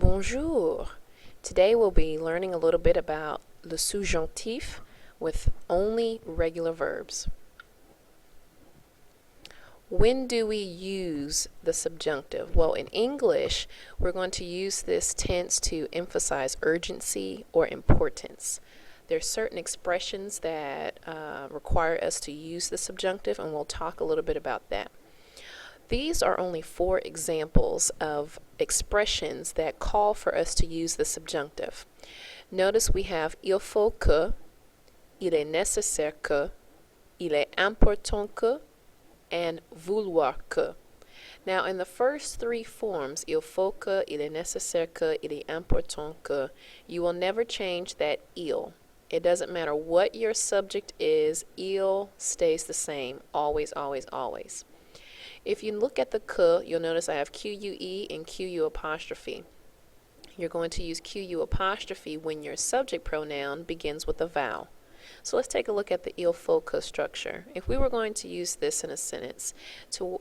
Bonjour. Today we'll be learning a little bit about le subjunctif with only regular verbs. When do we use the subjunctive? Well, in English, we're going to use this tense to emphasize urgency or importance. There are certain expressions that require us to use the subjunctive, and we'll talk a little bit about that. These are only 4 examples of expressions that call for us to use the subjunctive. Notice we have il faut que, il est nécessaire que, il est important que, and vouloir que. Now in the first 3 forms, il faut que, il est nécessaire que, il est important que, you will never change that il. It doesn't matter what your subject is, il stays the same, always, always, always. If you look at the que, you'll notice I have QUE and QU apostrophe. You're going to use QU apostrophe when your subject pronoun begins with a vowel. So let's take a look at the il faut que structure. If we were going to use this in a sentence,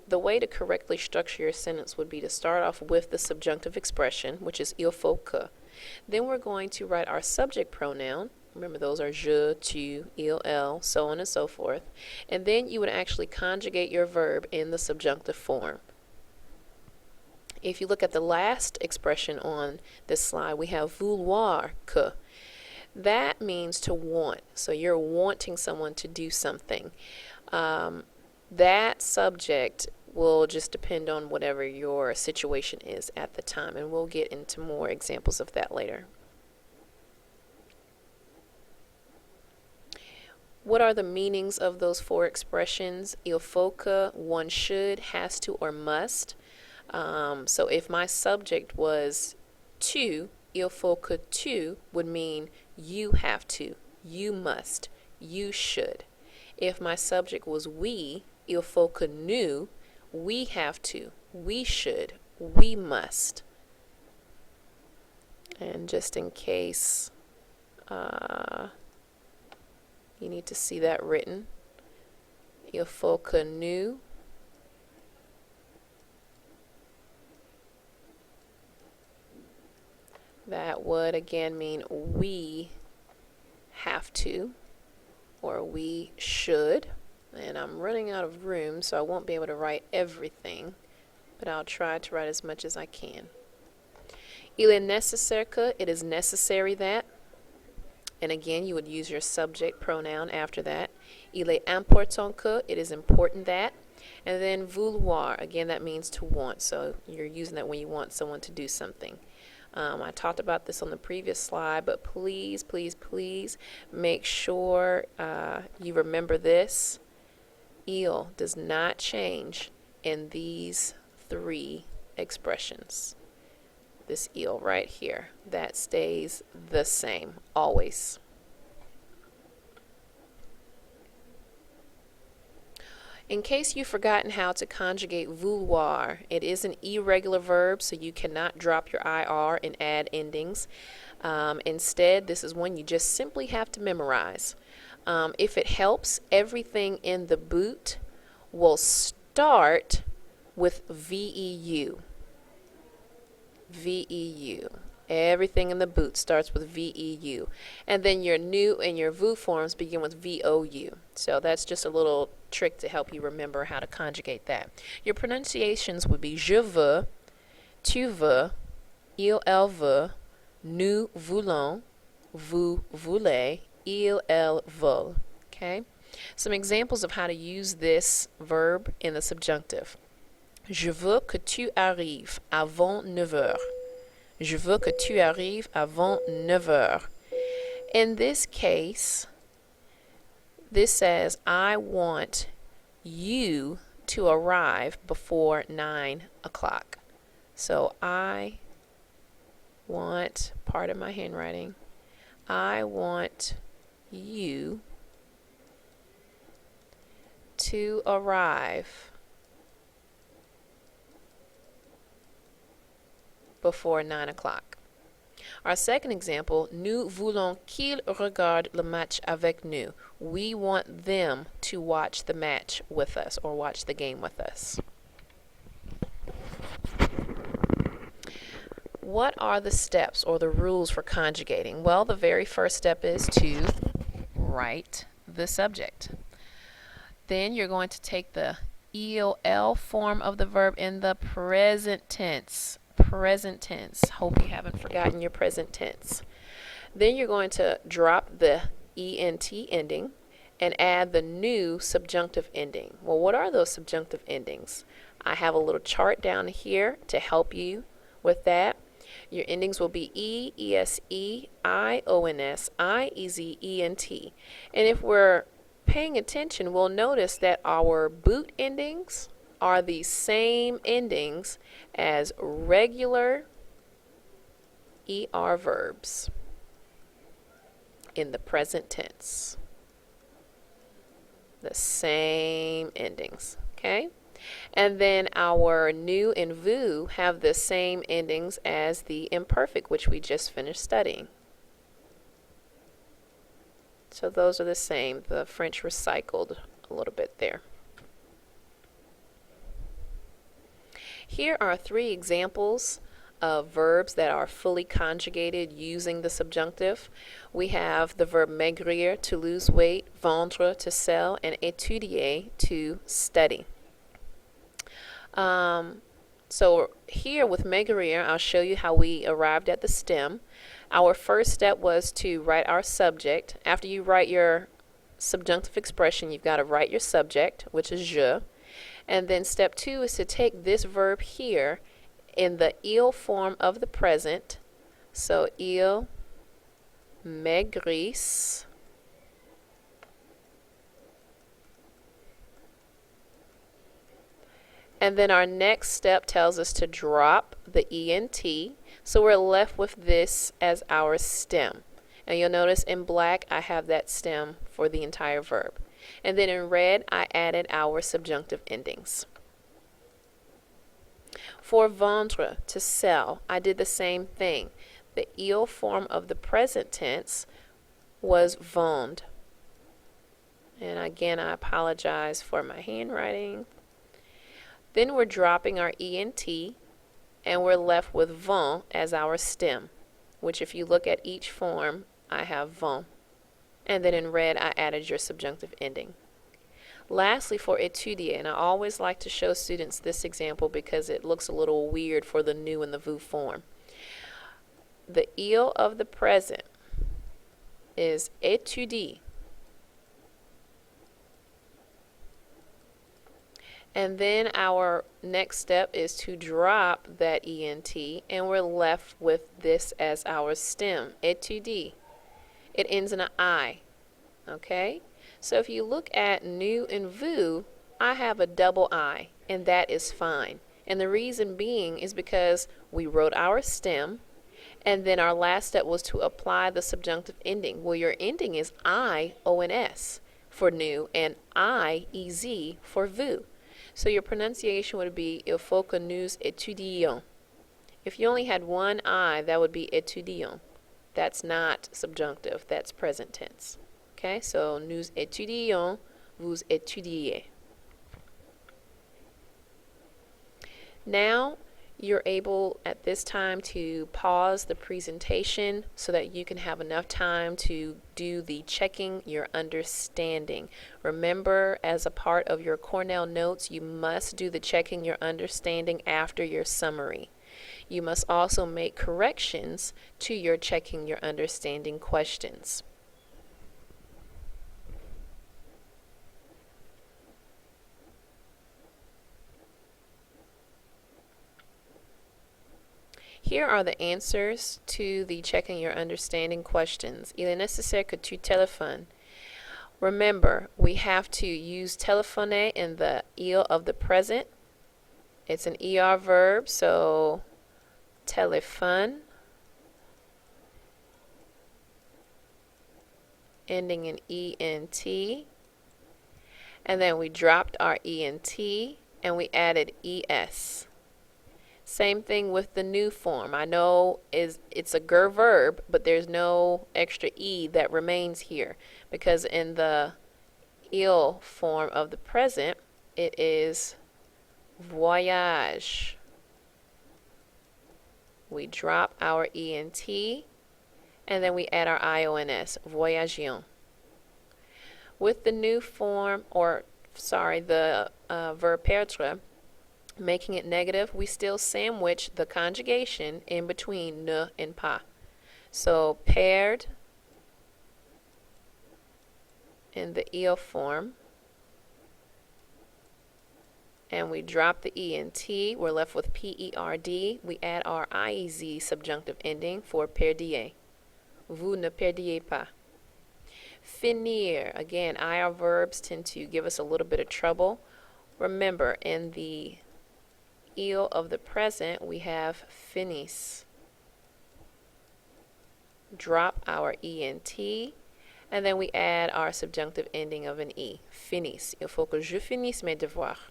the way to correctly structure your sentence would be to start off with the subjunctive expression, which is il faut que. Then we're going to write our subject pronoun. Remember, those are je, tu, il, elle, so on and so forth. And then you would actually conjugate your verb in the subjunctive form. If you look at the last expression on this slide, we have vouloir que. That means to want. So you're wanting someone to do something. That subject will just depend on whatever your situation is at the time, and we'll get into more examples of that later. What are the meanings of those 4 expressions? Il faut que, one should, has to, or must. So if my subject was tu, il faut que tu would mean you have to, you must, you should. If my subject was we, il faut que nous, we have to, we should, we must. And just in case you need to see that written, il faut que nous that would again mean we have to, or we should. And I'm running out of room, so I won't be able to write everything, but I'll try to write as much as I can. Il est nécessaire que, it is necessary that. And again, you would use your subject pronoun after that. Il est important que, it is important that. And then vouloir, again, that means to want. So you're using that when you want someone to do something. I talked about this on the previous slide, but please, please, please make sure you remember this. Il does not change in these 3 expressions. This il right here, that stays the same, always. In case you've forgotten how to conjugate vouloir, it is an irregular verb, so you cannot drop your IR and add endings. Instead, this is one you just simply have to memorize. If it helps, everything in the boot will start with VEU. VEU. Everything in the boot starts with VEU. And then your new and your VOU forms begin with VOU. So that's just a little trick to help you remember how to conjugate that. Your pronunciations would be je veux, tu veux, il, elle veut, nous voulons, vous voulez, il, elle veut. Okay? Some examples of how to use this verb in the subjunctive. Je veux que tu arrives avant 9 heures. Je veux que tu arrives avant 9 heures. In this case, this says, I want you to arrive before 9 o'clock. So I want, pardon my handwriting, I want you to arrive before 9 o'clock. Our second example, nous voulons qu'ils regardent le match avec nous. We want them to watch the match with us, or watch the game with us. what are the steps or the rules for conjugating? Well, the very first step is to write the subject. Then you're going to take the EOL form of the verb in the present tense. Present tense. Hope you haven't forgotten your present tense. Then you're going to drop the ENT ending and add the new subjunctive ending. Well, what are those subjunctive endings? I have a little chart down here to help you with that. Your endings will be E, ESE, I, ONS, I, EZ, ENT. And if we're paying attention, we'll notice that our boot endings are the same endings as regular ER verbs in the present tense. The same endings, okay? And then our new and vous have the same endings as the imperfect, which we just finished studying. So those are the same. The French recycled a little bit there. Here are 3 examples of verbs that are fully conjugated using the subjunctive. We have the verb maigrir, to lose weight, vendre, to sell, and étudier, to study. So here with maigrir, I'll show you how we arrived at the stem. Our first step was to write our subject. After you write your subjunctive expression, you've got to write your subject, which is je. And then step 2 is to take this verb here in the il form of the present. So il maigris. And then our next step tells us to drop the ENT. So we're left with this as our stem. And you'll notice in black I have that stem for the entire verb. And then in red I added our subjunctive endings. For vendre, to sell, I did the same thing. The il form of the present tense was vend. And again, I apologize for my handwriting. Then we're dropping our ENT and we're left with vend as our stem, which if you look at each form, I have vend. And then in red, I added your subjunctive ending. Lastly, for étudier, and I always like to show students this example because it looks a little weird for the new and the vous form. The il of the present is étudie. And then our next step is to drop that ENT and we're left with this as our stem, étudie. It ends in an I, okay? So if you look at new and vous, I have a double I, and that is fine. And the reason being is because we wrote our stem, and then our last step was to apply the subjunctive ending. Well, your ending is I-O-N-S for new and I-E-Z for vous. So your pronunciation would be il faut que nous étudions. If you only had one I, that would be étudions. That's not subjunctive, that's present tense. Okay, so nous étudions, vous étudiez. Now you're able at this time to pause the presentation so that you can have enough time to do the checking your understanding. Remember, as a part of your Cornell notes, you must do the checking your understanding after your summary. You must also make corrections to your checking your understanding questions. Here are the answers to the checking your understanding questions. Il est nécessaire que tu téléphones. Remember, we have to use téléphoner in the il of the present. It's an ER verb, so téléphone, ending in ENT. And then we dropped our ENT and we added ES. Same thing with the new form. I know it's a ger verb, but there's no extra E that remains here because in the il form of the present, it is voyage. We drop our ENT, and then we add our IONS, voyagions. With the new form, the verb perdre, making it negative, we still sandwich the conjugation in between ne and pas. So paired in the eel form, and we drop the ENT, we're left with PERD. We add our IEZ subjunctive ending for perdiez. Vous ne perdiez pas. Finir, again, IR verbs tend to give us a little bit of trouble. Remember, in the eel of the present, we have finis. Drop our ENT, and then we add our subjunctive ending of an E. Finis. Il faut que je finisse mes devoirs.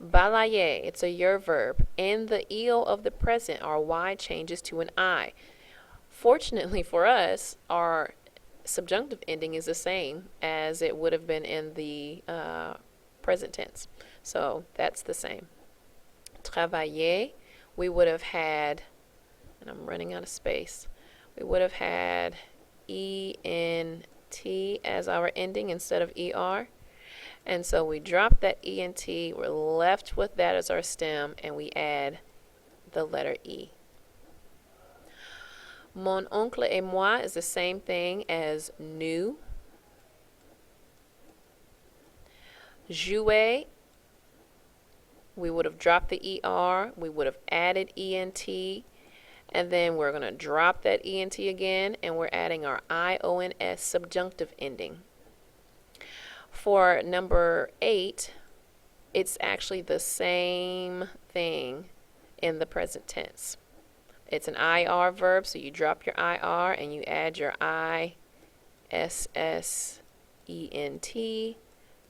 Balayer, it's a yer verb. In the eel of the present, our Y changes to an I. Fortunately for us, our subjunctive ending is the same as it would have been in the present tense. So that's the same. Travailler, we would have had, and I'm running out of space, we would have had ENT as our ending instead of ER. And so we drop that ENT, we're left with that as our stem, and we add the letter E. Mon oncle et moi is the same thing as nous. Jouer, we would have dropped the ER, we would have added ENT, and then we're going to drop that ENT again, and we're adding our IONS subjunctive ending. For number 8, it's actually the same thing in the present tense. It's an IR verb, so you drop your IR and you add your ISSENT,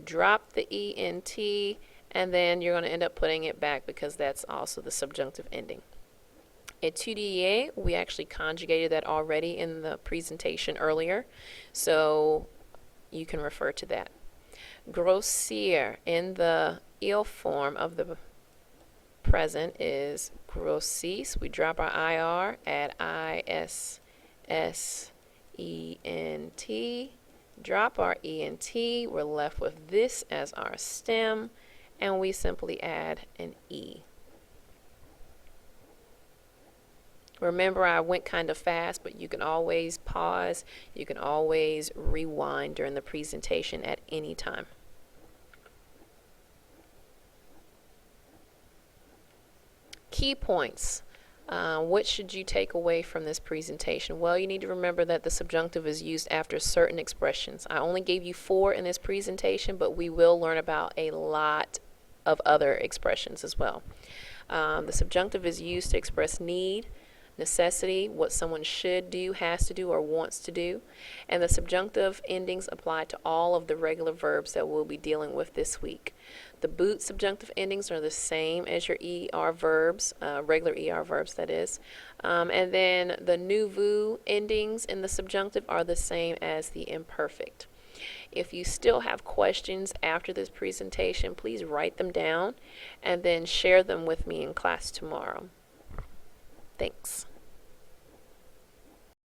drop the ENT, and then you're going to end up putting it back because that's also the subjunctive ending. Étudier, we actually conjugated that already in the presentation earlier, so you can refer to that. Grossir, in the il form of the present, is grossis. We drop our IR, add ISSENT, drop our ENT, we're left with this as our stem, and we simply add an E. Remember, I went kind of fast, but you can always pause. You can always rewind during the presentation at any time. Key points. What should you take away from this presentation? Well, you need to remember that the subjunctive is used after certain expressions. I only gave you 4 in this presentation, but we will learn about a lot of other expressions as well. The subjunctive is used to express need, necessity, what someone should do, has to do, or wants to do. And the subjunctive endings apply to all of the regular verbs that we'll be dealing with this week. The boot subjunctive endings are the same as your ER verbs, regular ER verbs that is. And then the nouveau endings in the subjunctive are the same as the imperfect. If you still have questions after this presentation, please write them down and then share them with me in class tomorrow. Thanks.